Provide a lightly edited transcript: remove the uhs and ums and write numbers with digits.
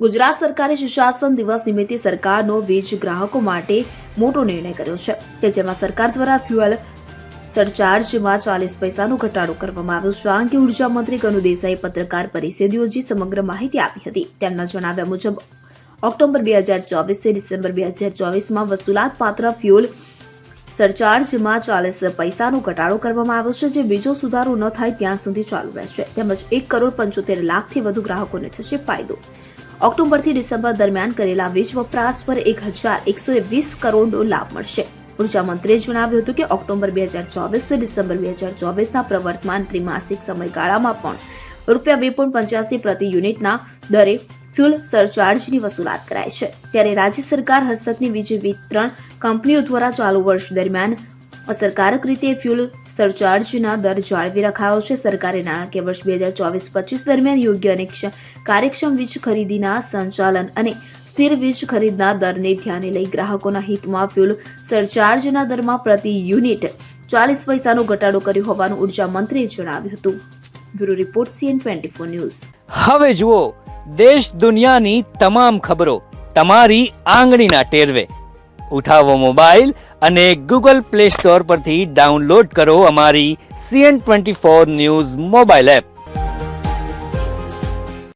ગુજરાત સરકારે સુશાસન દિવસ નિમિત્તે સરકારનો વીજ ગ્રાહકો માટે મોટો નિર્ણય કર્યો છે કે જેમાં સરકાર દ્વારા ફ્યુઅલ સરચાર્જમાં 40 પૈસાનો ઘટાડો કરવામાં આવ્યો છે. આ અંગે ઉર્જા મંત્રી કનુ દેસાઈએ પત્રકાર પરિષદ યોજી સમગ્ર માહિતી આપી હતી. તેમના જણાવ્યા મુજબ ઓક્ટોબર 2024 થી ડિસેમ્બર 2024માં વસૂલાતપાત્ર ફ્યુઅલ સરચાર્જમાં 40 પૈસાનો ઘટાડો કરવામાં આવ્યો છે, જે બીજો સુધારો ન થાય ત્યાં સુધી ચાલુ રહેશે. તેમજ 1,75,00,000 થી વધુ ગ્રાહકોને થશે ફાયદો. ઓક્ટોબરથી ડિસેમ્બર દરમિયાન કરેલા વીજ વપરાશ પર 1,120 કરોડનો લાભ મળશે. ઉર્જા મંત્રીએ જણાવ્યું હતું કે ઓક્ટોબર 2024 થી ડિસેમ્બર 2024ના પ્રવર્તમાન ત્રિમાસિક સમયગાળામાં પણ ₹2.85 પ્રતિ યુનિટના દરે ફ્યુઅલ સરચાર્જની વસૂલાત કરાય છે. ત્યારે રાજ્ય સરકાર હસ્તકની વીજ વિતરણ કંપનીઓ દ્વારા ચાલુ વર્ષ દરમિયાન અસરકારક રીતે ફ્યુઅલ સરચાર્જના દર જાળવી રખાયો છે. સરકારે નાણાકીય વર્ષ 2024-25 દરમિયાન યોગ્ય અને કાર્યક્ષમ વીજ ખરીદીના સંચાલન અને સ્થિર વીજ ખરીદના દરને ધ્યાને લઈ ગ્રાહકોના હિતમાં ફ્યુઅલ સરચાર્જના દરમાં પ્રતિ યુનિટ 40 પૈસાનો ઘટાડો કર્યો હોવાનું ઉર્જા મંત્રીએ જણાવ્યું હતું. Bureau report CN24 news. હવે જુઓ દેશ દુનિયાની તમામ ખબરો તમારી આંગળીના ટેરવે. ઉઠાવો મોબાઈલ અને Google Play Store પરથી ડાઉનલોડ કરો અમારી CN24 ન્યૂઝ મોબાઈલ એપ.